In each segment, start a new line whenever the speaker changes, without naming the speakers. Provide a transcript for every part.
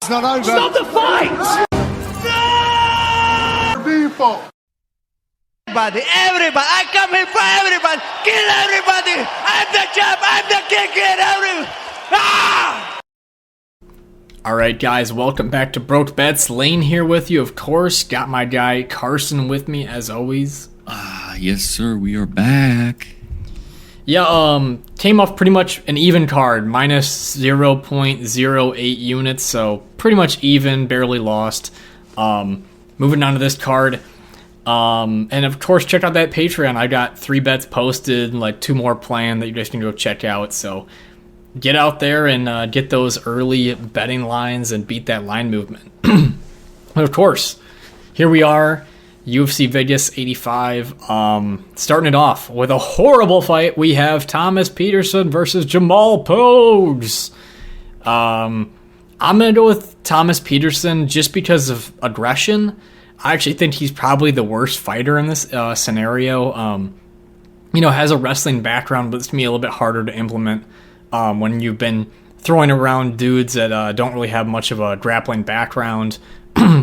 fight's not over.
Stop the fight!
People.
Everybody, I come here for everybody. Kill everybody. I'm the champ. I'm the king. Kill everybody. Ah!
All right, guys, welcome back to Broke Bets. Lane here with you, of course. Got my guy Carson with me as always.
Yes, sir. We are back.
Yeah, came off pretty much an even card, minus 0.08 units, so pretty much even, barely lost. Moving on to this card. And of course, check out that Patreon. I got 3 bets posted, like 2 more planned that you guys can go check out. So get out there and get those early betting lines and beat that line movement. And of course, here we are, UFC Vegas 85. Starting it off with a horrible fight. We have Thomas Peterson versus Jamal Pogues. I'm going to go with Thomas Peterson just because of aggression. I actually think he's probably the worst fighter in this scenario. Has a wrestling background, but it's going to be a little bit harder to implement when you've been throwing around dudes that don't really have much of a grappling background.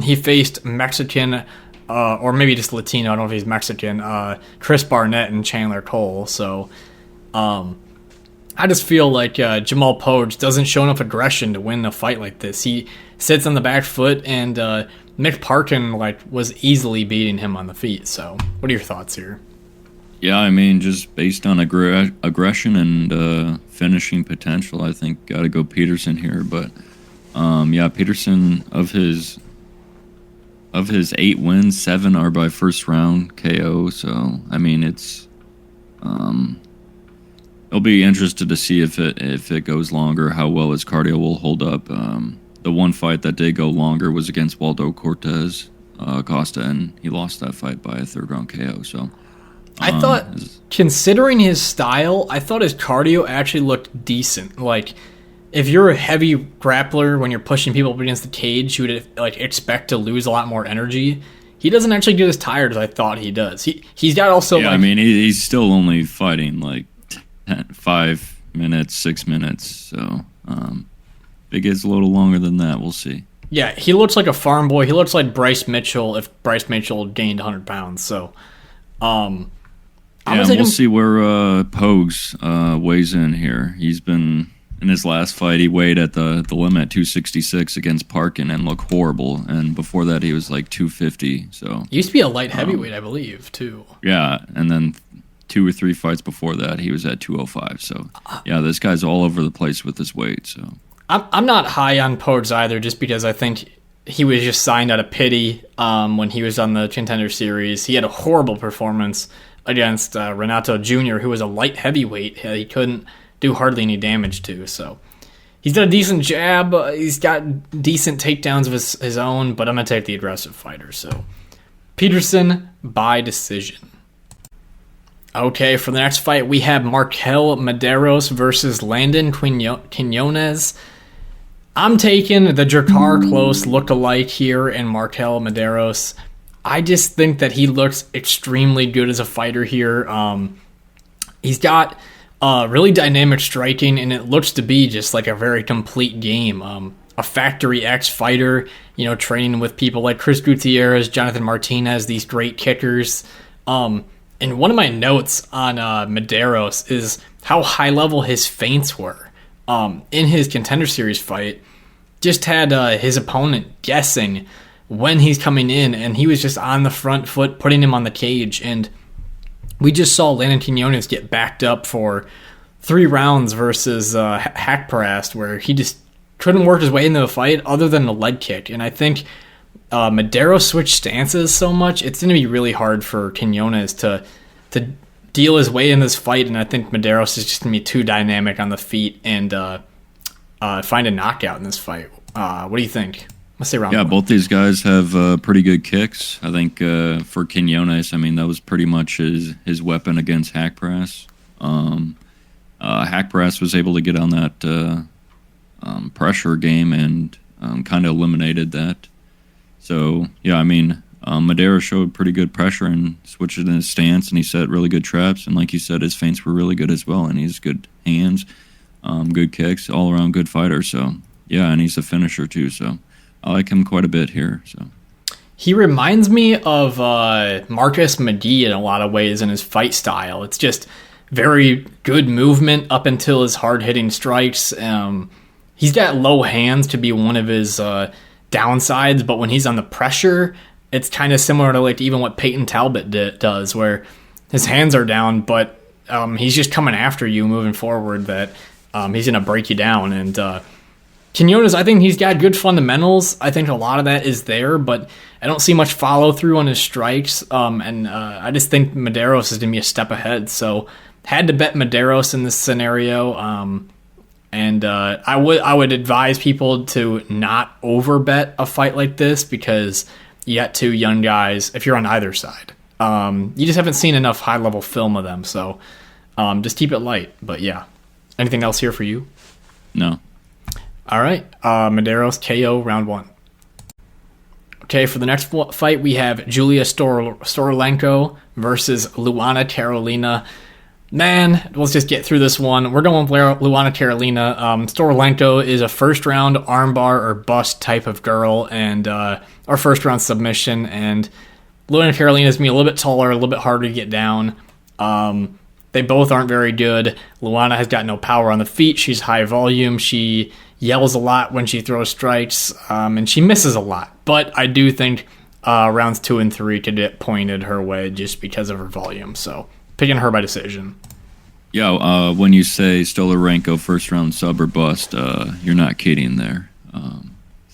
He faced Mexican, or maybe just Latino, I don't know if he's Mexican, Chris Barnett and Chandler Cole. So I just feel like Jamal Pogues doesn't show enough aggression to win a fight like this. He sits on the back foot, and Mick Parkin was easily beating him on the feet. So what are your thoughts here?
Yeah, I mean, just based on aggression and finishing potential, I think got to go Peterson here. But Peterson, of his 8 wins, 7 are by first round KO. So I mean, it's it'll be interested to see if it goes longer, how well his cardio will hold up. The one fight that did go longer was against Waldo Cortez Costa, and he lost that fight by a 3rd round KO. So
I thought, considering his style, I thought his cardio actually looked decent. Like, if you're a heavy grappler when you're pushing people up against the cage, you would expect to lose a lot more energy. He doesn't actually get as tired as I thought he does. He's got also
I mean, he's still only fighting 5 minutes, 6 minutes. So if it gets a little longer than that, we'll see.
Yeah, he looks like a farm boy. He looks like Bryce Mitchell if Bryce Mitchell gained 100 pounds. So,
we'll see where Pogues weighs in here. He's been, in his last fight, he weighed at the limit 266 against Parkin and looked horrible. And before that, he was 250. So
he used to be a light heavyweight, I believe, too.
Yeah, and then 2 or 3 fights before that, he was at 205. So yeah, this guy's all over the place with his weight. So
I'm not high on Pogues either, just because I think he was just signed out of pity when he was on the Contender Series. He had a horrible performance against Renato Jr., who was a light heavyweight. He couldn't do hardly any damage to. So he's got a decent jab. He's got decent takedowns of his own, but I'm going to take the aggressive fighter. So Peterson by decision. Okay, for the next fight, we have Marquel Mederos versus Landon Quinones. I'm taking the Jakar close look-alike here in Marquel Mederos. I just think that he looks extremely good as a fighter here. He's got really dynamic striking, and it looks to be just like a very complete game. A Factory X fighter, training with people like Chris Gutierrez, Jonathan Martinez, these great kickers. And one of my notes on Mederos is how high level his feints were. In his Contender Series fight, just had his opponent guessing when he's coming in, and he was just on the front foot, putting him on the cage. And we just saw Landon Quinones get backed up for 3 rounds versus Hackparast, where he just couldn't work his way into the fight other than a leg kick. And I think Mederos switched stances so much, it's going to be really hard for Quinones to deal his way in this fight, and I think Mederos is just going to be too dynamic on the feet and find a knockout in this fight. What do you think? Let's say round one.
Both these guys have pretty good kicks. I think for Quinones, I mean, that was pretty much his weapon against Hackparast. Hackparast was able to get on that pressure game and kind of eliminated that. So, yeah, I mean, Mederos showed pretty good pressure and switched in his stance, and he set really good traps. And like you said, his feints were really good as well, and he's good hands, good kicks, all-around good fighter. So, yeah, and he's a finisher too. So, I like him quite a bit here. So
he reminds me of Marcus Medee in a lot of ways in his fight style. It's just very good movement up until his hard-hitting strikes. He's got low hands to be one of his downsides, but when he's on the pressure, it's kind of similar to like even what Peyton Talbot does, where his hands are down, but he's just coming after you moving forward, that he's going to break you down. And Quinones, I think he's got good fundamentals. I think a lot of that is there, but I don't see much follow-through on his strikes. And I just think Mederos is going to be a step ahead. So had to bet Mederos in this scenario. And I would advise people to not over-bet a fight like this, because you got two young guys, if you're on either side. You just haven't seen enough high-level film of them, so just keep it light. But yeah. Anything else here for you?
no.
All right, Mederos KO round 1. Okay, for the next fight, we have Julija Stoliarenko versus Luana Carolina. Man, let's just get through this one. We're going with Luana Carolina. Stoliarenko is a first-round armbar or bust type of girl, and or first-round submission. And Luana Carolina is going to be a little bit taller, a little bit harder to get down. They both aren't very good. Luana has got no power on the feet. She's high volume. She yells a lot when she throws strikes, and she misses a lot. But I do think rounds 2 and 3 could get pointed her way just because of her volume. So picking her by decision.
Yeah, when you say Stoliarenko first round sub or bust, you're not kidding there.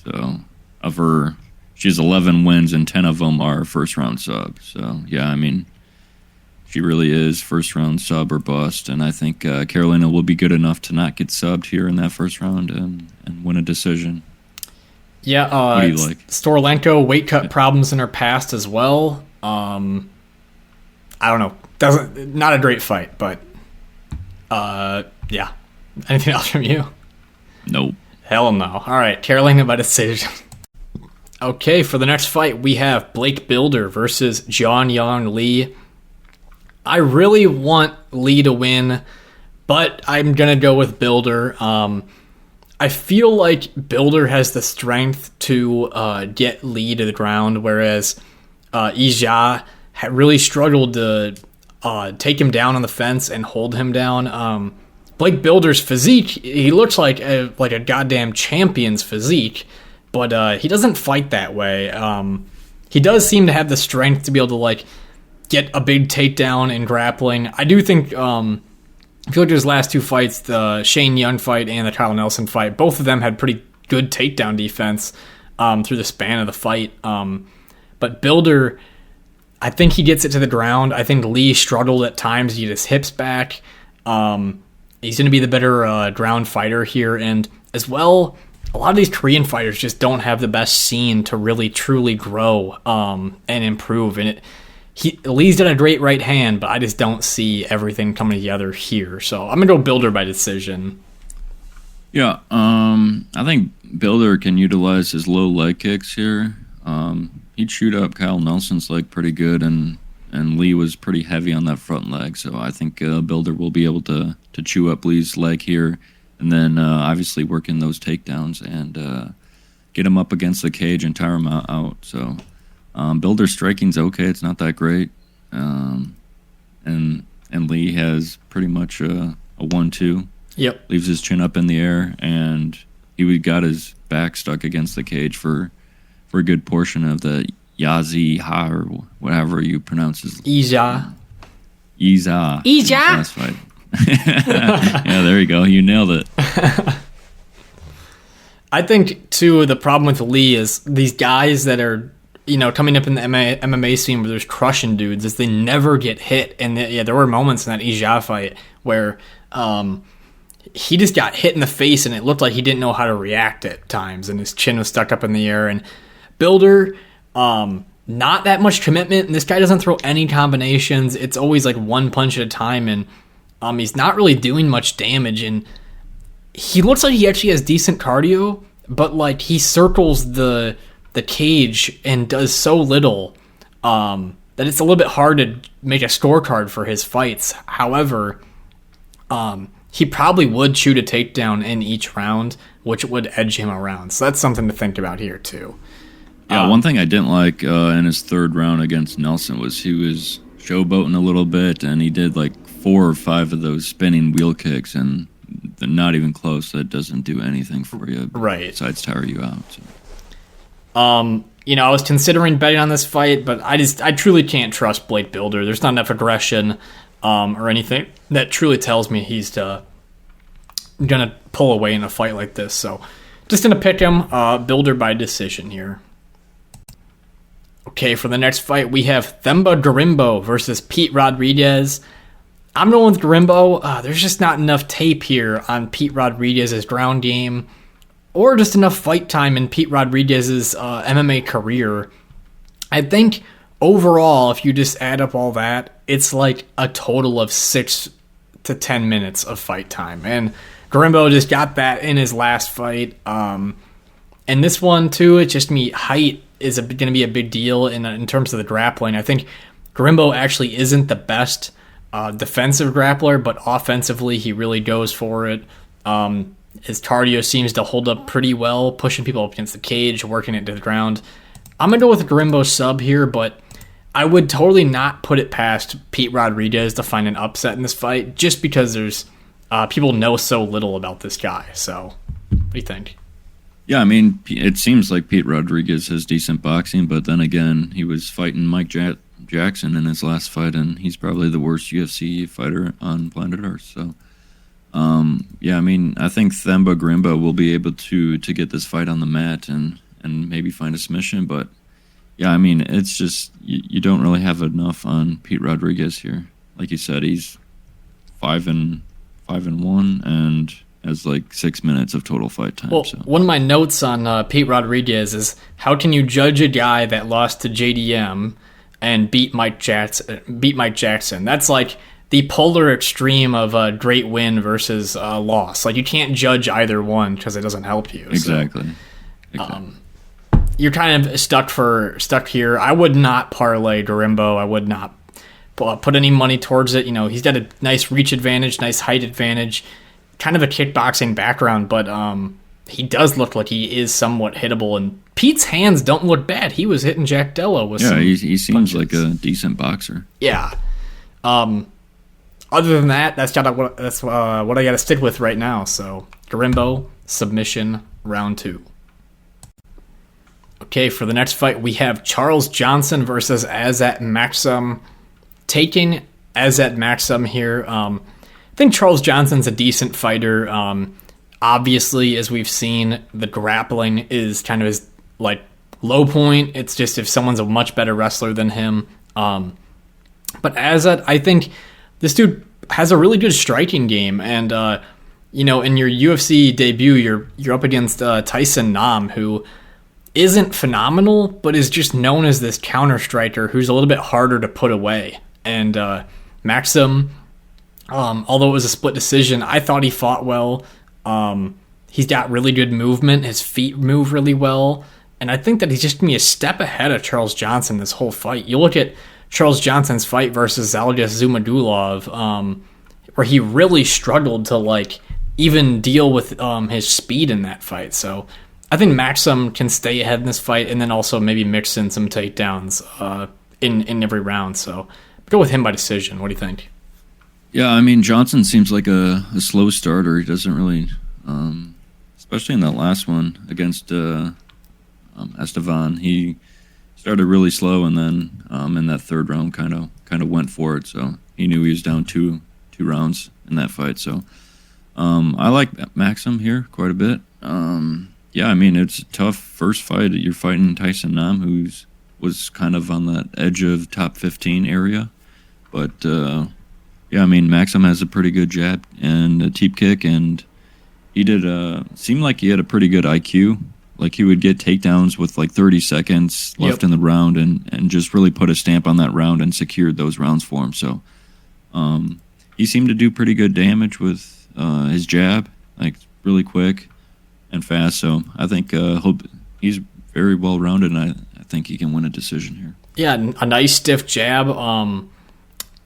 So of her, she has 11 wins and 10 of them are first round subs. So yeah, I mean, she really is first round sub or bust, and I think Carolina will be good enough to not get subbed here in that first round and win a decision.
Yeah,
what do you like?
Stoliarenko weight cut problems in her past as well. I don't know. Not a great fight, but yeah. Anything else from you?
Nope.
Hell no. All right, Carolina by decision. Okay, for the next fight, we have Blake Bilder versus Yeong Lee. I really want Lee to win, but I'm going to go with Bilder. I feel like Bilder has the strength to get Lee to the ground, whereas Ija really struggled to take him down on the fence and hold him down. Blake Bilder's physique, he looks like a goddamn champion's physique, but he doesn't fight that way. He does seem to have the strength to be able to get a big takedown in grappling. I do think, I feel like his last 2 fights, the Shane Young fight and the Kyle Nelson fight, both of them had pretty good takedown defense through the span of the fight. But Bilder, I think he gets it to the ground. I think Lee struggled at times to get his hips back. He's going to be the better ground fighter here. And as well, a lot of these Korean fighters just don't have the best scene to really truly grow and improve. And Lee's got a great right hand, but I just don't see everything coming together here. So I'm going to go Bilder by decision.
Yeah, I think Bilder can utilize his low leg kicks here. He'd shoot up Kyle Nelson's leg pretty good, and Lee was pretty heavy on that front leg. So I think Bilder will be able to chew up Lee's leg here, and then obviously work in those takedowns and get him up against the cage and tire him out. So Bilder's striking's okay. It's not that great. And Lee has pretty much a 1-2.
Yep.
Leaves his chin up in the air, and he got his back stuck against the cage for a good portion of the Yazi Ha, or whatever you pronounce his
Ija.
Last fight. Yeah, there you go. You nailed it.
I think, too, the problem with Lee is these guys that are, coming up in the MMA scene where there's crushing dudes, is they never get hit. And there were moments in that Ija fight where he just got hit in the face and it looked like he didn't know how to react at times, and his chin was stuck up in the air. And Bilder, not that much commitment, and this guy doesn't throw any combinations. It's always one punch at a time, and he's not really doing much damage. And he looks like he actually has decent cardio, but he circles the cage and does so little that it's a little bit hard to make a scorecard for his fights. However, he probably would shoot a takedown in each round, which would edge him around. So that's something to think about here, too.
Yeah, one thing I didn't like in his third round against Nelson was he was showboating a little bit, and he did like 4 or 5 of those spinning wheel kicks, and they're not even close. That doesn't do anything for you,
right?
Besides tire you out. So.
I was considering betting on this fight, but I truly can't trust Blake Bilder. There's not enough aggression or anything that truly tells me he's gonna pull away in a fight like this. So, just gonna pick him, Bilder by decision here. Okay, for the next fight, we have Themba Gorimbo versus Pete Rodriguez. I'm going with Gorimbo. There's just not enough tape here on Pete Rodriguez's ground game, or just enough fight time in Pete Rodriguez's MMA career. I think overall, if you just add up all that, it's like a total of 6 to 10 minutes of fight time. And Gorimbo just got that in his last fight. And this one, too, it's just height is going to be a big deal in terms of the grappling. I think Gorimbo actually isn't the best defensive grappler, but offensively he really goes for it. His cardio seems to hold up pretty well, pushing people up against the cage, working it to the ground. I'm going to go with Gorimbo sub here, but I would totally not put it past Pete Rodriguez to find an upset in this fight, just because there's people know so little about this guy. So, what do you think?
Yeah, I mean, it seems like Pete Rodriguez has decent boxing, but then again, he was fighting Mike Jackson in his last fight, and he's probably the worst UFC fighter on planet Earth. So, yeah, I mean, I think Themba Gorimbo will be able to get this fight on the mat and maybe find a submission, but yeah, I mean, it's just you don't really have enough on Pete Rodriguez here. Like you said, he's 5-1 and has like 6 minutes of total fight time.
Well,
so.
One of my notes on Pete Rodriguez is how can you judge a guy that lost to JDM and beat Mike Jackson? That's like the polar extreme of a great win versus a loss. Like, you can't judge either one because it doesn't help you.
Exactly.
You're kind of stuck here. I would not parlay Gorimbo. I would not put any money towards it. He's got a nice reach advantage, nice height advantage, kind of a kickboxing background, but he does look like he is somewhat hittable, and Pete's hands don't look bad. He was hitting Jack Della with some
he seems
punches.
like a decent boxer.
Yeah. Other than that, that's what I got to stick with right now. So, Gorimbo, submission, round 2. Okay, for the next fight, we have Charles Johnson versus Azat Maksum. Taking Azat Maksum here. I think Charles Johnson's a decent fighter. Obviously, as we've seen, the grappling is kind of his low point. It's just if someone's a much better wrestler than him. But Azat, I think this dude has a really good striking game, and in your UFC debut, you're up against Tyson Nam, who isn't phenomenal, but is just known as this counter striker who's a little bit harder to put away. And Maksum, although it was a split decision, I thought he fought well. He's got really good movement. His feet move really well. And I think that he's just going to be a step ahead of Charles Johnson this whole fight. You look at Charles Johnson's fight versus Zhalgas Zhumagulov, where he really struggled to even deal with his speed in that fight. So I think Maksum can stay ahead in this fight, and then also maybe mix in some takedowns in every round. So go with him by decision. What do you think?
Yeah, I mean, Johnson seems like a slow starter. He doesn't really, especially in that last one against Estevan, he started really slow, and then in that third round kind of went for it. So he knew he was down two rounds in that fight. So I like Maksum here quite a bit. Yeah, I mean, it's a tough first fight. You're fighting Tyson Nam, who was kind of on that edge of top 15 area. But, yeah, I mean, Maksum has a pretty good jab and a teep kick, and he seemed like he had a pretty good IQ. Like, he would get takedowns with 30 seconds left in the round and just really put a stamp on that round and secured those rounds for him. So he seemed to do pretty good damage with his jab, really quick and fast. So I think he's very well-rounded, and I think he can win a decision here.
Yeah, a nice stiff jab.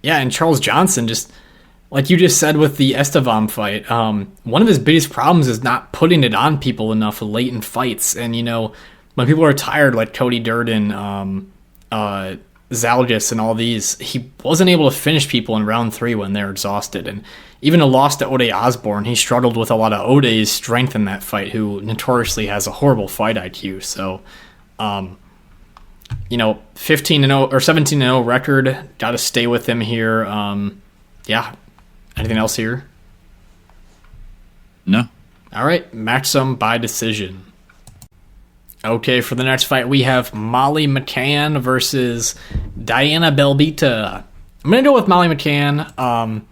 Yeah, and Charles Johnson just like you just said with the Estevam fight, one of his biggest problems is not putting it on people enough late in fights. And, when people are tired, like Cody Durden, Zalgis, and all these, he wasn't able to finish people in round 3 when they're exhausted. And even a loss to Ode Osborne, he struggled with a lot of Ode's strength in that fight, who notoriously has a horrible fight IQ. So, 15-0 or 17-0 record, got to stay with him here. Yeah. Anything else here?
No.
All right, Maksum by decision. Okay, for the next fight, we have Molly McCann versus Diana Belbita. I'm going to go with Molly McCann.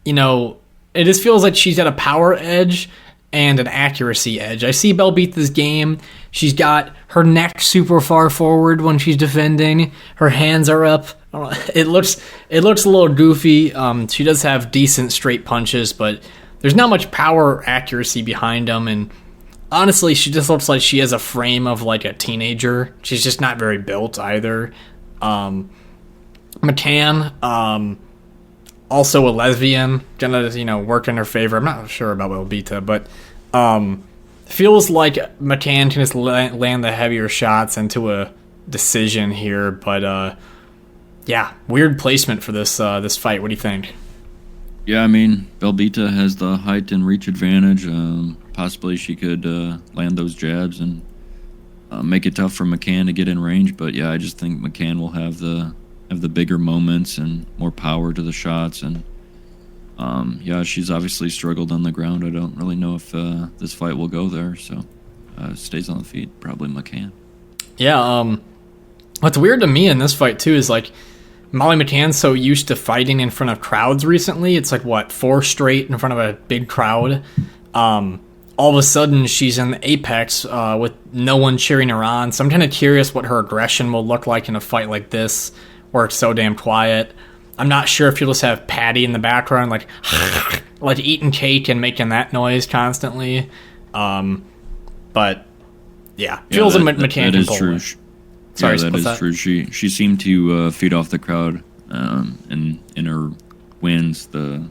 It just feels like she's got a power edge and an accuracy edge. I see Belbita's game. She's got her neck super far forward when she's defending. Her hands are up. It looks a little goofy. She does have decent straight punches, but there's not much power accuracy behind them. And honestly, she just looks like she has a frame of like a teenager. She's just not very built either. McCann, also a lesbian, gonna work in her favor. I'm not sure about Belbita, but feels like McCann can just land the heavier shots into a decision here. But yeah, weird placement for this fight. What do you think?
Yeah, I mean, Belbita has the height and reach advantage. Possibly she could land those jabs and make it tough for McCann to get in range. But yeah, I just think McCann will have the bigger moments and more power to the shots. And yeah, she's obviously struggled on the ground. I don't really know if this fight will go there. So stays on the feet, probably McCann.
Yeah. What's weird to me in this fight too is like Molly McCann's so used to fighting in front of crowds recently. It's like 4 straight in front of a big crowd. All of a sudden she's in the apex with no one cheering her on. So I'm kind of curious what her aggression will look like in a fight like this where it's so damn quiet. I'm not sure if you'll just have Patty in the background like like eating cake and making that noise constantly. But yeah, feels like McCann
that is
can pull
true.
it. Sorry,
yeah, that is true. She seemed to feed off the crowd in her wins. The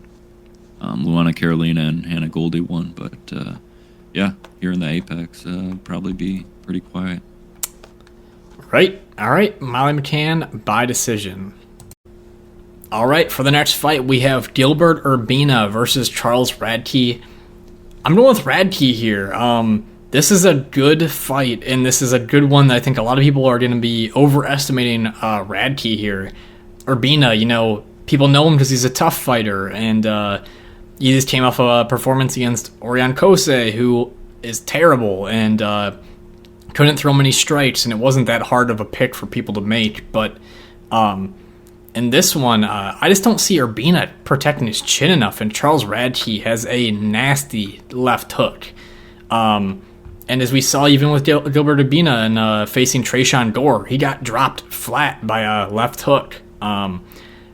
Luana Carolina and Hannah Goldie won, but yeah, here in the Apex, probably be pretty quiet.
Right. All right, Molly McCann by decision. All right, for the next fight, we have Gilbert Urbina versus Charles Radtke. I'm going with Radtke here. This is a good fight, and this is a good one that I think a lot of people are going to be overestimating Radtke here. Urbina, people know him because he's a tough fighter, and he just came off a performance against Orion Kose, who is terrible, and couldn't throw many strikes, and it wasn't that hard of a pick for people to make. But in this one, I just don't see Urbina protecting his chin enough, and Charles Radtke has a nasty left hook. And as we saw even with Gilbert Urbina and facing Trayshawn Gore, he got dropped flat by a left hook. And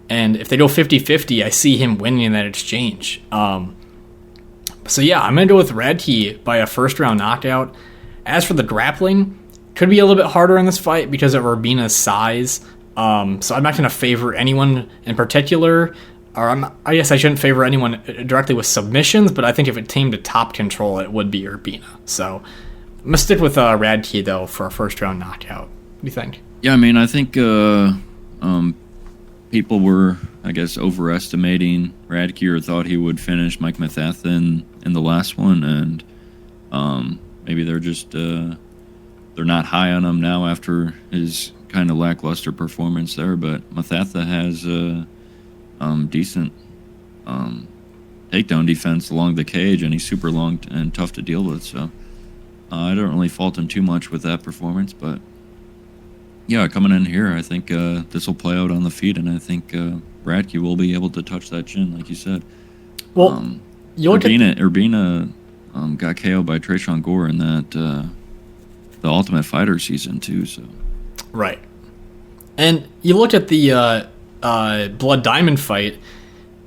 if they go 50-50, I see him winning in that exchange. So yeah, I'm going to go with Radtke by a first-round knockout. As for the grappling, could be a little bit harder in this fight because of Urbina's size. So I'm not going to favor anyone in particular. Or I guess I shouldn't favor anyone directly with submissions, but I think if it came to top control, it would be Urbina. So I'm going to stick with Radtke, though, for a first-round knockout. What do you think?
Yeah, I mean, I think people were, I guess, overestimating Radtke or thought he would finish Mike Mathatha in the last one, and maybe they're just they're not high on him now after his kind of lackluster performance there, but Mathatha has decent takedown defense along the cage, and he's super long and tough to deal with, so I don't really fault him too much with that performance. But yeah, coming in here, I think this will play out on the feet, and I think Radtke will be able to touch that chin, like you said.
Well,
Urbina got KO'd by Trayshawn Gore in that the Ultimate Fighter season too, so
right. And you look at the Blood Diamond fight,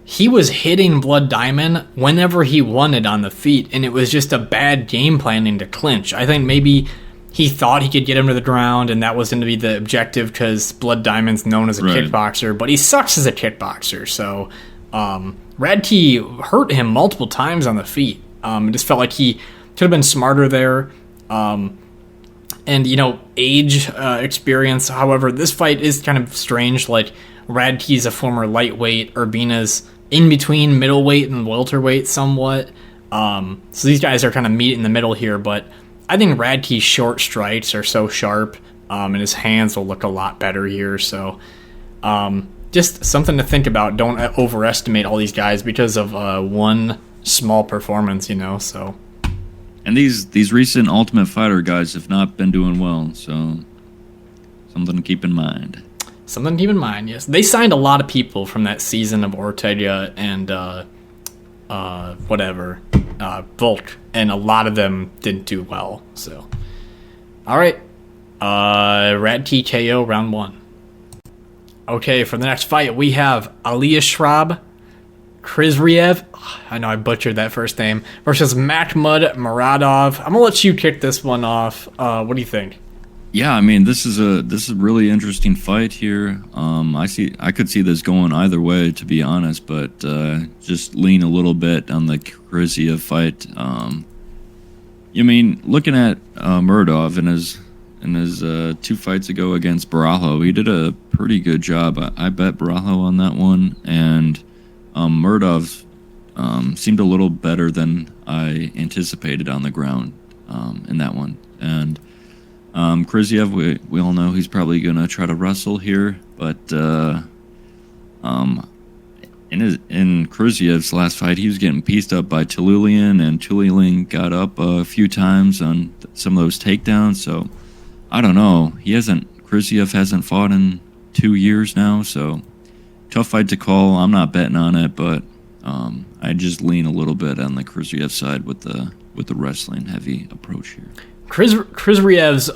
he was hitting Blood Diamond whenever he wanted on the feet, and it was just a bad game planning to clinch. I think maybe he thought he could get him to the ground, and that was going to be the objective because Blood Diamond's known as a kickboxer, but he sucks as a kickboxer. So Radtke hurt him multiple times on the feet. It just felt like he could have been smarter there. And, age, experience. However, this fight is kind of strange. Like, Radtke's a former lightweight. Urbina's in between middleweight and welterweight somewhat. So these guys are kind of meet in the middle here. But I think Radtke's short strikes are so sharp, and his hands will look a lot better here. So just something to think about. Don't overestimate all these guys because of one small performance, so...
And these recent Ultimate Fighter guys have not been doing well, so something to keep in mind.
Something to keep in mind, yes. They signed a lot of people from that season of Ortega and Volk, and a lot of them didn't do well. So, all right, Radtke KO round 1. Okay, for the next fight we have Aliaskhab, Khizriev, I know I butchered that first name, versus Makhmud Muradov. I'm gonna let you kick this one off. What do you think?
Yeah, I mean, this is a really interesting fight here. I could see this going either way, to be honest, but just lean a little bit on the Khizriev fight. Looking at Muradov in his 2 fights ago against Araujo, he did a pretty good job. I bet Araujo on that one, and Muradov seemed a little better than I anticipated on the ground in that one. And Khizriev, we all know he's probably going to try to wrestle here, but in Khizriev's last fight, he was getting pieced up by Tulian, and Tulian got up a few times on some of those takedowns, so I don't know. Khizriev hasn't fought in 2 years now, so tough fight to call. I'm not betting on it, but I just lean a little bit on the Khizriev side with the wrestling heavy approach here.
Khizriev's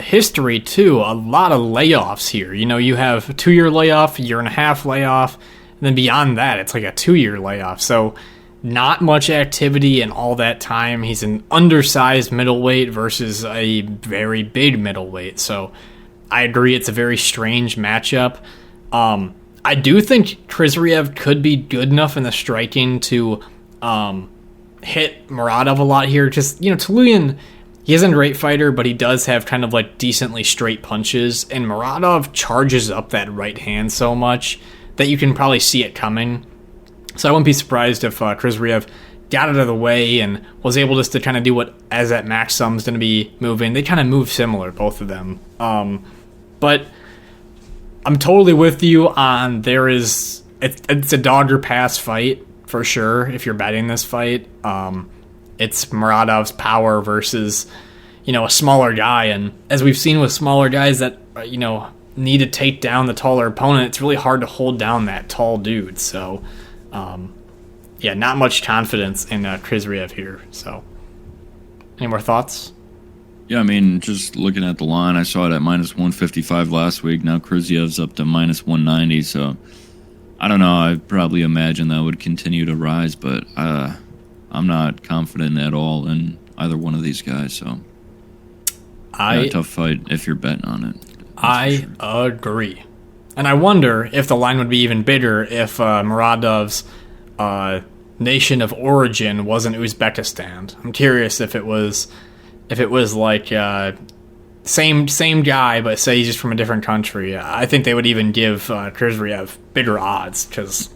history too. A lot of layoffs here. You have a 2-year layoff, 1.5-year layoff, and then beyond that, it's like a 2-year layoff. So not much activity in all that time. He's an undersized middleweight versus a very big middleweight. So I agree, it's a very strange matchup. I do think Khizriev could be good enough in the striking to hit Muradov a lot here. Just, Tulian, he isn't a great fighter, but he does have kind of like decently straight punches, and Muradov charges up that right hand so much that you can probably see it coming. So I wouldn't be surprised if Khizriev got out of the way and was able just to kind of do what Azat Maksum's going to be moving. They kind of move similar, both of them. But I'm totally with you on it's a dog or pass fight for sure if you're betting this fight. It's Muradov's power versus, a smaller guy. And as we've seen with smaller guys that, need to take down the taller opponent, it's really hard to hold down that tall dude. So, not much confidence in Khizriev here. So, any more thoughts?
Yeah, just looking at the line, I saw it at minus 155 last week. Now Khizriev's up to minus 190, so I don't know. I probably imagine that would continue to rise, but I'm not confident at all in either one of these guys, so a tough fight if you're betting on it.
I agree. And I wonder if the line would be even bigger if Muradov's nation of origin wasn't Uzbekistan. I'm curious if it was like same guy, but say he's just from a different country. I think they would even give Khizriev bigger odds, because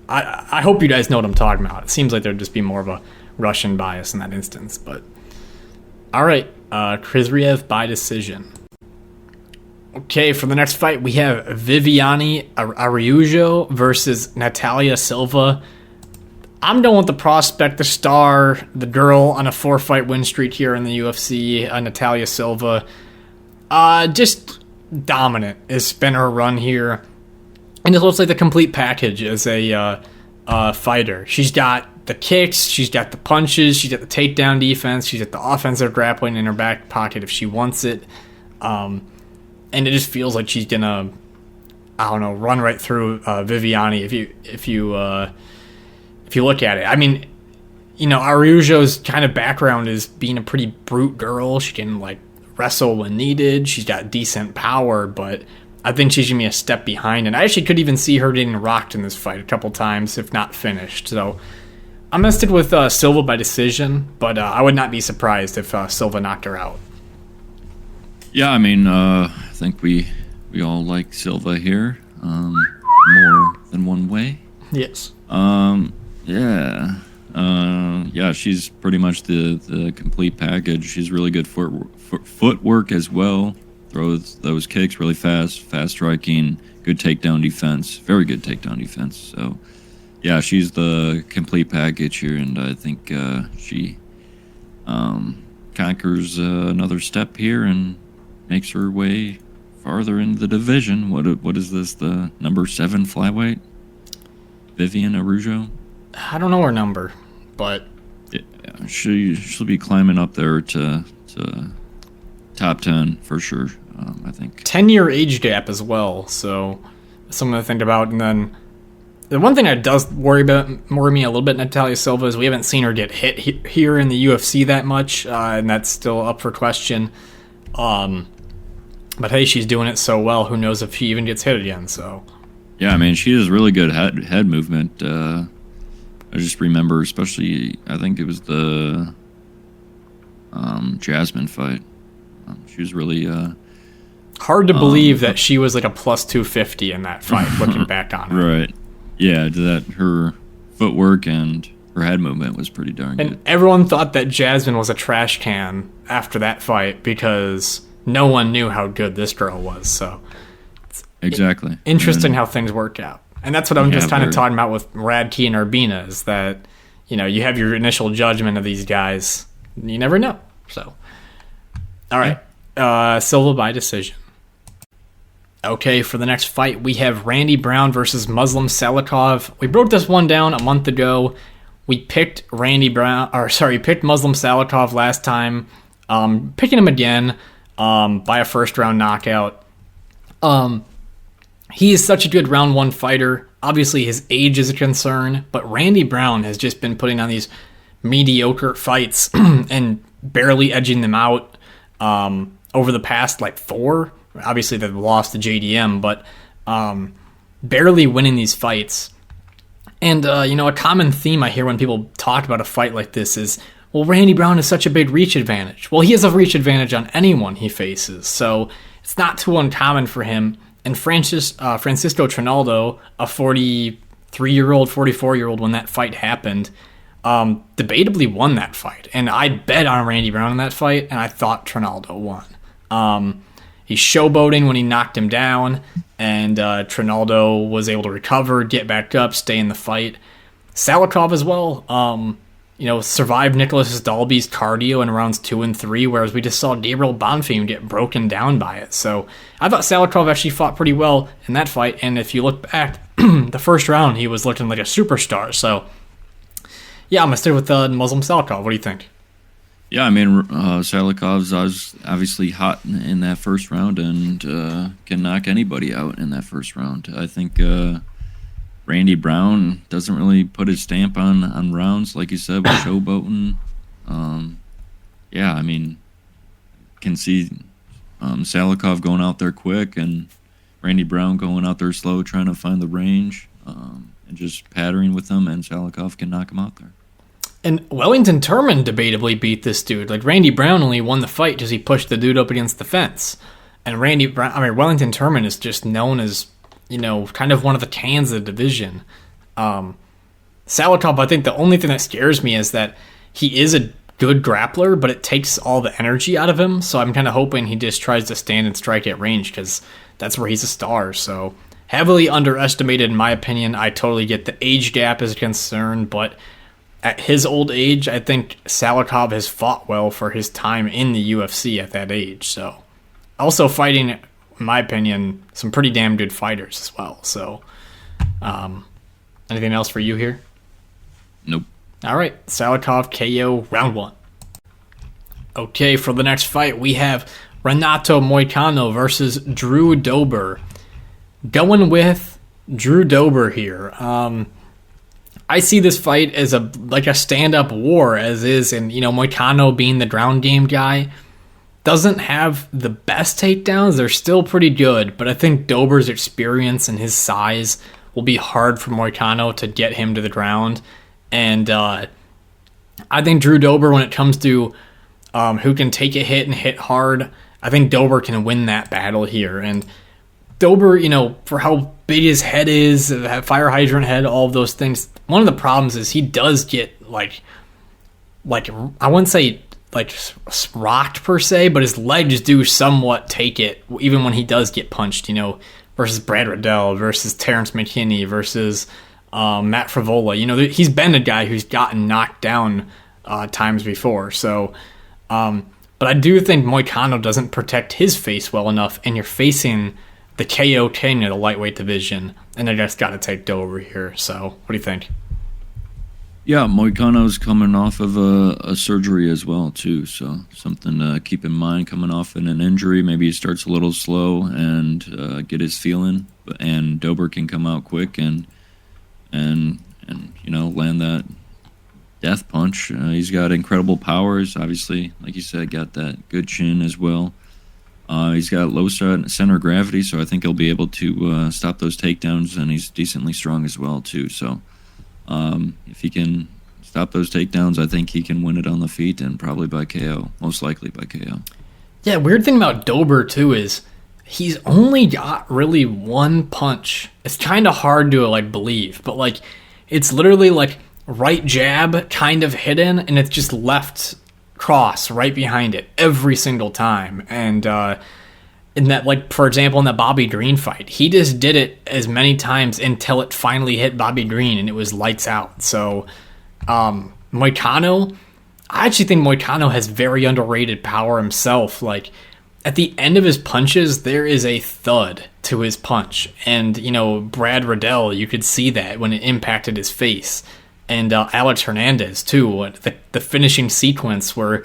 I hope you guys know what I'm talking about. It seems like there'd just be more of a Russian bias in that instance. But all right, Khizriev by decision. Okay, for the next fight, we have Viviane Araujo versus Natalia Silva. I'm going with the prospect, the star, the girl on a 4-fight win streak here in the UFC, Natalia Silva. Just dominant has been her run here. And it looks like the complete package as a fighter. She's got the kicks, she's got the punches, she's got the takedown defense, she's got the offensive grappling in her back pocket if she wants it. And it just feels like she's gonna, run right through Viviane if you look at it. Araujo's kind of background is being a pretty brute girl. She can wrestle when needed. She's got decent power, but I think she's going to be a step behind, and I actually could even see her getting rocked in this fight a couple times, if not finished. So I'm going to stick with Silva by decision, but I would not be surprised if Silva knocked her out.
Yeah, I mean, I think we all like Silva here, more than one way.
Yes.
Yeah, she's pretty much the complete package. She's really good footwork as well. Throws those kicks really fast striking, good takedown defense, very good takedown defense. So, yeah, she's the complete package here, and I think she conquers another step here and makes her way farther into the division. What is this? The number 7 flyweight, Viviane Araujo?
I don't know her number, but
yeah, she'll be climbing up there to top 10 for sure. I think
10-year age gap as well, so something to think about. And then the one thing that does worry me a little bit, Natalia Silva, is we haven't seen her get hit here in the UFC that much, and that's still up for question. But hey, she's doing it so well. Who knows if she even gets hit again? So
yeah, I mean, she has really good head movement. I just remember, especially, I think it was the Jasmine fight. She was really
hard to believe that she was like a plus 250 in that fight. Looking back on it,
right? Yeah, that her footwork and her head movement was pretty darn good.
And everyone thought that Jasmine was a trash can after that fight because no one knew how good this girl was. So
exactly,
interesting how things work out. And that's what I'm just kind of talking about with Radtke and Urbina, is that, you know, you have your initial judgment of these guys. You never know. So, all right. Silva by decision. Okay, for the next fight, we have Randy Brown versus Muslim Salikhov. We broke this one down a month ago. We picked picked Muslim Salikhov last time. Picking him again by a first-round knockout. He is such a good round one fighter. Obviously, his age is a concern, but Randy Brown has just been putting on these mediocre fights and barely edging them out over the past, 4. Obviously, they've lost to JDM, but barely winning these fights. And, a common theme I hear when people talk about a fight like this is, well, Randy Brown has such a big reach advantage. Well, he has a reach advantage on anyone he faces, so it's not too uncommon for him. And Francisco Trinaldo, a 43-year-old, 44-year-old when that fight happened, debatably won that fight. And I bet on Randy Brown in that fight, and I thought Trinaldo won. He's showboating when he knocked him down, and Trinaldo was able to recover, get back up, stay in the fight. Salikhov as well, survived Nicholas Dalby's cardio in rounds 2 and 3, whereas we just saw Gabriel Bonfim get broken down by it. So I thought Salikhov actually fought pretty well in that fight, and if you look back, the first round, he was looking like a superstar. So, yeah, I'm going to stick with Muslim Salikhov. What do you think?
Yeah, I mean, Salikhov's obviously hot in that first round and can knock anybody out in that first round. I think Randy Brown doesn't really put his stamp on rounds, like you said, with showboating. Yeah, I mean, can see Salikhov going out there quick and Randy Brown going out there slow, trying to find the range and just pattering with him, and Salikhov can knock him out there.
And Wellington Turman debatably beat this dude. Like, Randy Brown only won the fight because he pushed the dude up against the fence. And Wellington Turman is just known as, kind of one of the cans of the division. Salikhov, I think the only thing that scares me is that he is a good grappler, but it takes all the energy out of him. So I'm kind of hoping he just tries to stand and strike at range, because that's where he's a star. So heavily underestimated, in my opinion. I totally get the age gap is a concern, but at his old age, I think Salikhov has fought well for his time in the UFC at that age. So, also fighting, in my opinion, some pretty damn good fighters as well. So, anything else for you here?
Nope.
All right, Salikhov KO round 1. Okay, for the next fight, we have Renato Moicano versus Drew Dober. Going with Drew Dober here. I see this fight as a stand-up war, as is, and Moicano being the ground game guy. doesn't have the best takedowns. They're still pretty good, but I think Dober's experience and his size will be hard for Moicano to get him to the ground. And I think Drew Dober, when it comes to who can take a hit and hit hard, I think Dober can win that battle here. And Dober, you know, for how big his head is, fire hydrant head, all of those things, one of the problems is he does get like I wouldn't say like rocked per se, but his legs do somewhat take it even when he does get punched, you know, versus Brad Riddell, versus Terrence McKinney, versus Matt Frivola. You know, he's been a guy who's gotten knocked down times before. So, but I do think Moicano doesn't protect his face well enough, and you're facing the KO king of the lightweight division, and I just got to take Dober here. So, what do you think?
Yeah, Moicano's coming off of a surgery as well, too, so something to keep in mind. Coming off in an injury, maybe he starts a little slow and get his feeling, and Dober can come out quick and you know, land that death punch. He's got incredible powers, obviously. Like you said, got that good chin as well. He's got low center of gravity, so I think he'll be able to stop those takedowns, and he's decently strong as well, too, so... if he can stop those takedowns, I think he can win it on the feet and probably by KO, most likely by KO.
Yeah, weird thing about Dober, too, is he's only got really one punch. It's kind of hard to, like, believe, but, like, it's literally, like, right jab kind of hidden, and it's just left cross right behind it every single time. And, in that, like, for example, in that Bobby Green fight, he just did it as many times until it finally hit Bobby Green and it was lights out. So, Moicano, I actually think Moicano has very underrated power himself. Like, at the end of his punches, there is a thud to his punch. And, you know, Brad Riddell, you could see that when it impacted his face. And Alex Hernandez, too, the finishing sequence where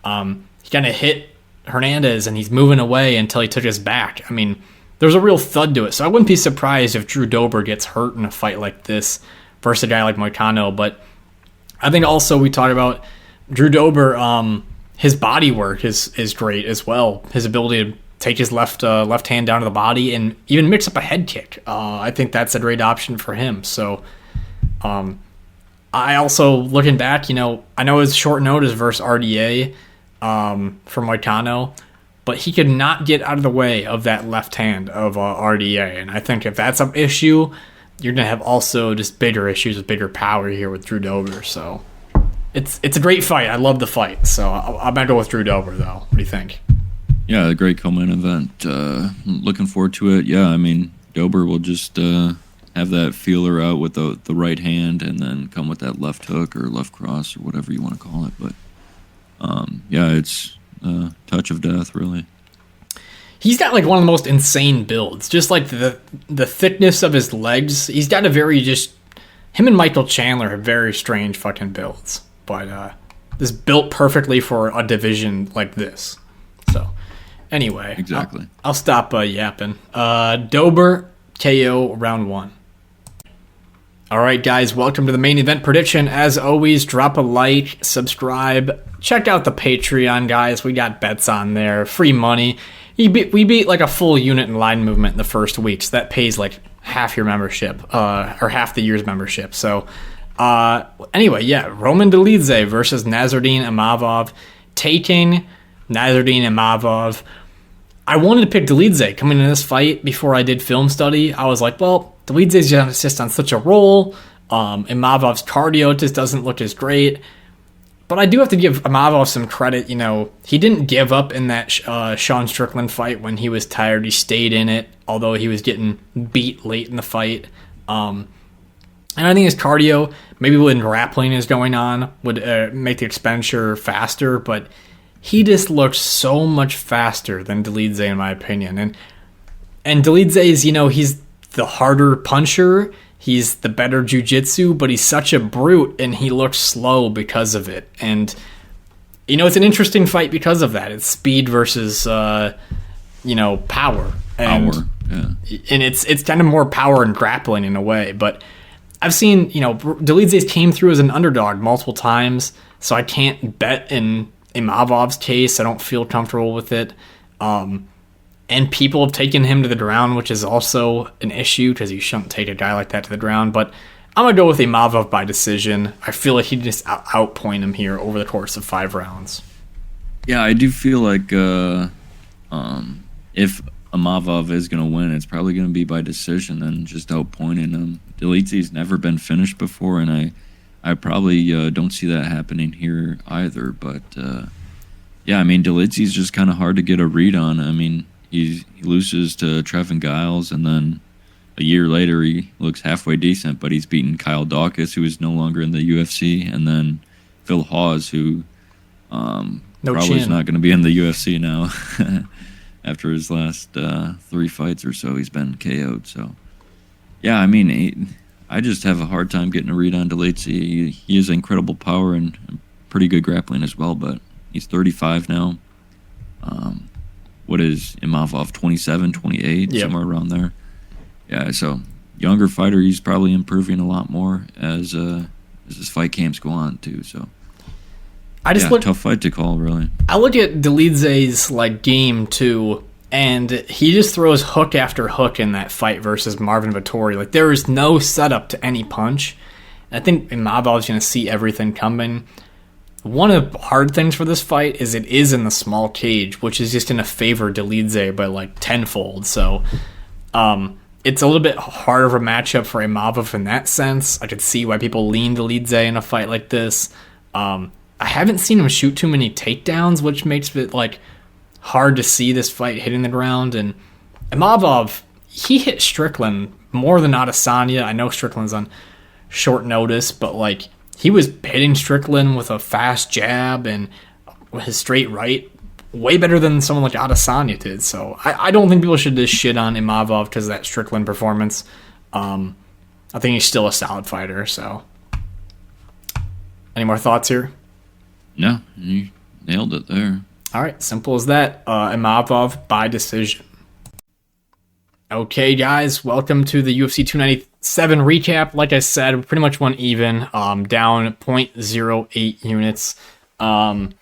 he kind of hit Hernandez and he's moving away until he took his back. I mean, there's a real thud to it. So I wouldn't be surprised if Drew Dober gets hurt in a fight like this versus a guy like Moicano. But I think also we talked about Drew Dober, his body work is great as well. His ability to take his left hand down to the body and even mix up a head kick. I think that's a great option for him. So I also, looking back, you know, I know it's short notice versus RDA, from Moicano, but he could not get out of the way of that left hand of RDA. And I think if that's an issue, you're going to have also just bigger issues with bigger power here with Drew Dober. So it's a great fight. I love the fight. So I'm going to go with Drew Dober, though. What do you think?
Yeah, a great co-main event. Looking forward to it. Yeah, I mean, Dober will just have that feeler out with the right hand and then come with that left hook or left cross or whatever you want to call it. But yeah, it's a touch of death, really.
He's got like one of the most insane builds. Just like the thickness of his legs. He's got a very him and Michael Chandler have very strange fucking builds. But this built perfectly for a division like this. So anyway,
exactly.
I'll stop yapping. Dober KO round 1. All right, guys, welcome to the main event prediction. As always, drop a like, subscribe, check out the Patreon, guys. We got bets on there, free money. We beat like a full unit in line movement in the first week, so that pays like half your membership, or half the year's membership. So anyway, yeah, Roman Dolidze versus Nassourdine Imavov, taking Nassourdine Imavov. I wanted to pick Dolidze coming into this fight before I did film study. I was like, well, Dolidze's just on such a roll. Imavov's cardio just doesn't look as great. But I do have to give Imavov some credit. You know, he didn't give up in that Sean Strickland fight when he was tired. He stayed in it, although he was getting beat late in the fight. And I think his cardio, maybe when grappling is going on, would make the expenditure faster. But he just looks so much faster than Dolidze, in my opinion. And Dolidze is, you know, he's the harder puncher. He's the better jiu-jitsu, but he's such a brute, and he looks slow because of it. And, you know, it's an interesting fight because of that. It's speed versus, you know, power. And,
yeah.
And it's kind of more power and grappling in a way. But I've seen, you know, Dolidze came through as an underdog multiple times, so I can't bet in Imavov's case, I don't feel comfortable with it. And people have taken him to the ground, which is also an issue because you shouldn't take a guy like that to the ground. But I'm going to go with Imavov by decision. I feel like he just outpoint him here over the course of 5 rounds.
Yeah, I do feel like if Imavov is going to win, it's probably going to be by decision and just outpointing him. Dolidze's never been finished before, and I probably don't see that happening here either. But, yeah, I mean, Dolidze's just kind of hard to get a read on. I mean, he loses to Trevin Giles, and then a year later he looks halfway decent, but he's beaten Kyle Dawkins, who is no longer in the UFC, and then Phil Hawes, who probably is not going to be in the UFC now. After his last 3 fights or so, he's been KO'd. So, yeah, I mean, I just have a hard time getting a read on Dolidze. He has incredible power and pretty good grappling as well, but he's 35 now. What is Imavov, 27, 28, somewhere around there? Yeah, so younger fighter, he's probably improving a lot more as his fight camps go on, too. So, tough fight to call, really.
I look at Dolidze's game too, and he just throws hook after hook in that fight versus Marvin Vettori. There is no setup to any punch. And I think Imavov's going to see everything coming. One of the hard things for this fight is it is in the small cage, which is just going to favor Dolidze by tenfold. So, it's a little bit harder of a matchup for Imavov in that sense. I could see why people lean Dolidze in a fight like this. I haven't seen him shoot too many takedowns, which makes it hard to see this fight hitting the ground. And Imavov, he hit Strickland more than Adesanya. I know Strickland's on short notice, but he was hitting Strickland with a fast jab and his straight right way better than someone like Adesanya did. So I don't think people should just shit on Imavov because of that Strickland performance. I think he's still a solid fighter. So, any more thoughts here?
No, you nailed it there.
All right, simple as that. Imavov by decision. Okay, guys, welcome to the UFC 297 recap. Like I said, we pretty much went even, down 0.08 units, and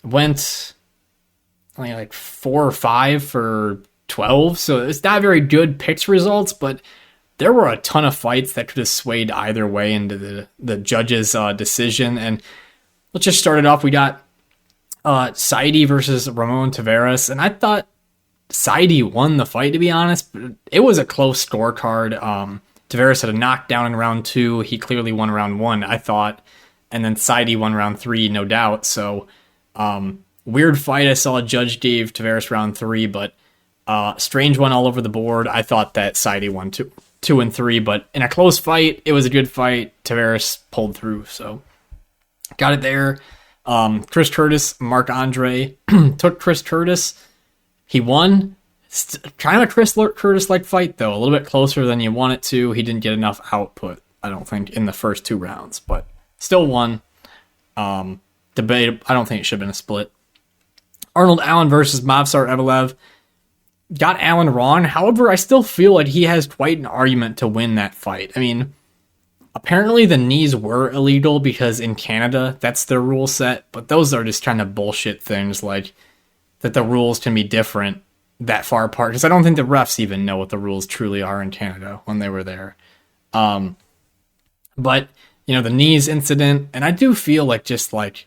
went only 4 or 5 for 12. So it's not very good picks results, but there were a ton of fights that could have swayed either way into the judges' decision. And let's just start it off. We got Saidi versus Ramon Taveras, and I thought Saidi won the fight, to be honest, but it was a close scorecard. Taveras had a knockdown in round 2. He clearly won round 1, I thought, and then Saidi won round 3, no doubt. So, weird fight. I saw a judge gave Taveras round 3, but strange one all over the board. I thought that Saidi won 2 and 3, but in a close fight, it was a good fight. Taveras pulled through, so got it there. Chris Curtis, Mark Andre took Chris Curtis. He won. Kind of a Chris Curtis-like fight, though. A little bit closer than you want it to. He didn't get enough output, I don't think, in the first 2 rounds, but still won. Debate. I don't think it should have been a split. Arnold Allen versus Movsar Evelev. Got Allen wrong. However, I still feel like he has quite an argument to win that fight. I mean, apparently the knees were illegal because in Canada, that's their rule set, but those are just kind of bullshit things that the rules can be different that far apart, because I don't think the refs even know what the rules truly are in Canada when they were there. But, the knees incident, and I do feel Evloev,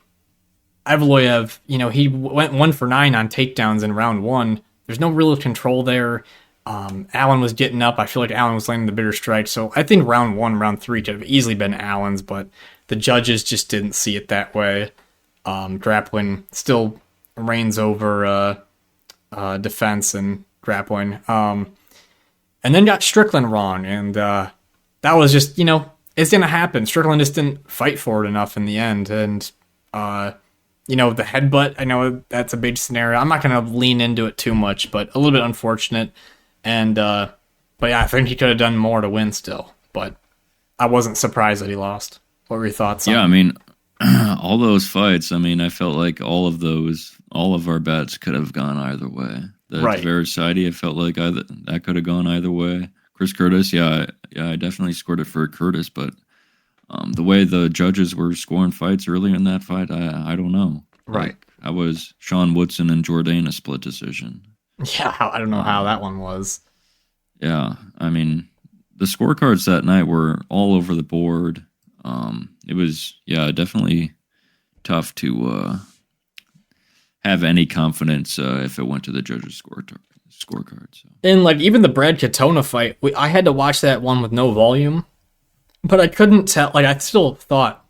he went 1 for 9 on takedowns in round 1. There's no real control there. Allen was getting up. I feel like Allen was landing the bigger strike. So I think round 1, round 3 could have easily been Allen's, but the judges just didn't see it that way. Grappling still reigns over defense and grappling. And then got Strickland wrong, and that was just, it's going to happen. Strickland just didn't fight for it enough in the end, and the headbutt, I know that's a big scenario. I'm not going to lean into it too much, but a little bit unfortunate. And, but yeah, I think he could have done more to win still, but I wasn't surprised that he lost. What were your thoughts on
I mean, all those fights, I felt like all of our bets could have gone either way. The Taveras-Saidi, I felt like that could have gone either way. Chris Curtis, I definitely scored it for Curtis, but The way the judges were scoring fights earlier in that fight, I don't know.
Right.
Like, I was Sean Woodson and Jourdain a split decision.
Yeah, I don't know how that one was.
Yeah, I mean, the scorecards that night were all over the board. It was, definitely tough to have any confidence if it went to the judges' scorecard. So.
And like even the Brad Katona fight, I had to watch that one with no volume, but I couldn't tell. Like I still thought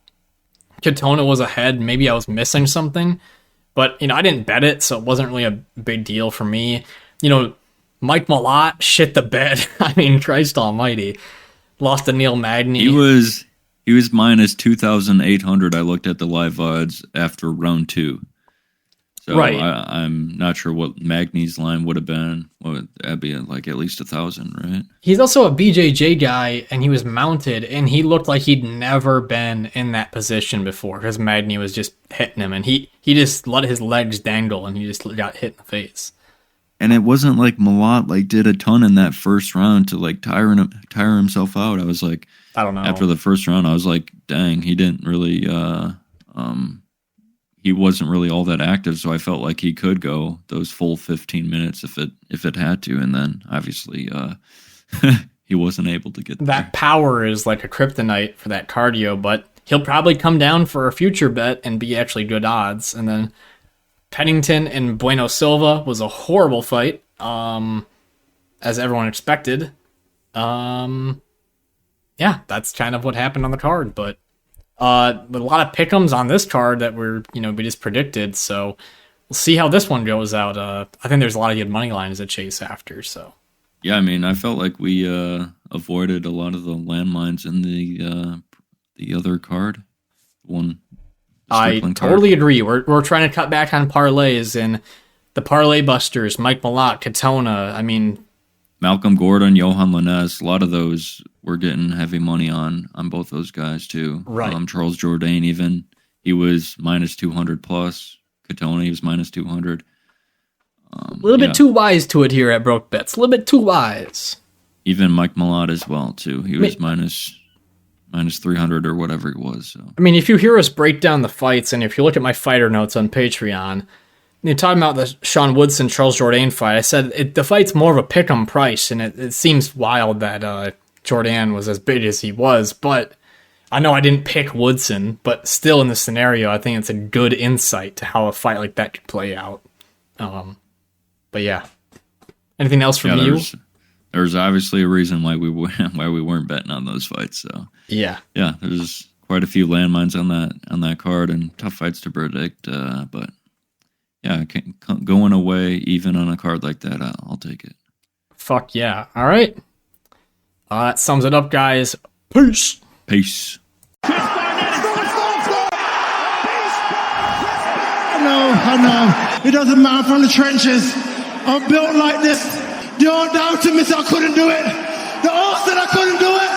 Katona was ahead. Maybe I was missing something, but I didn't bet it, so it wasn't really a big deal for me. Mike Malott shit the bed. I mean, Christ Almighty, lost to Neil Magny.
He was minus 2,800. I looked at the live odds after round 2. So
right.
I'm not sure what Magny's line would have been. That'd be like at least 1,000, right?
He's also a BJJ guy, and he was mounted, and he looked like he'd never been in that position before because Magny was just hitting him, and he just let his legs dangle, and he just got hit in the face.
And it wasn't like Malott did a ton in that first round to tire himself out. I was like,
I don't know.
After the first round, I was like, dang, he didn't really. He wasn't really all that active, so I felt like he could go those full 15 minutes if it had to, and then obviously he wasn't able to get
that
there.
Power is like a kryptonite for that cardio, but he'll probably come down for a future bet and be actually good odds. And then Pennington and Bueno Silva was a horrible fight, as everyone expected. Yeah, that's kind of what happened on the card, but. With a lot of pick'ems on this card that we just predicted, so we'll see how this one goes out. I think there's a lot of good money lines to chase after. So
yeah, I mean, I felt like we avoided a lot of the landmines in the other card.
I totally agree. We're trying to cut back on parlays and the parlay busters. Mike Malott, Katona. I mean,
Malcolm Gordon, Johan Lainez, a lot of those we're getting heavy money on both those guys too.
Right.
Charles Jourdain, even he was minus 200 plus. Katona, he was minus 200.
A little bit too wise to it here at Broke Bets. A little bit too wise.
Even Mike Malott as well too. He was minus 300 or whatever it was. So.
I mean, if you hear us break down the fights, and if you look at my fighter notes on Patreon. You're talking about the Sean Woodson Charles Jourdain fight. I said the fight's more of a pick'em price, and it seems wild that Jourdain was as big as he was. But I know I didn't pick Woodson, but still in the scenario, I think it's a good insight to how a fight like that could play out. But yeah, anything else from you?
There's obviously a reason why we weren't betting on those fights. So
yeah,
there's quite a few landmines on that card and tough fights to predict, but. Yeah, going away even on a card like that, I'll take it.
Fuck yeah. All right. That sums it up, guys. Peace.
Peace.
I know. It doesn't matter from the trenches. I'm built like this. Don't doubt me, I couldn't do it. The odds said I couldn't do it.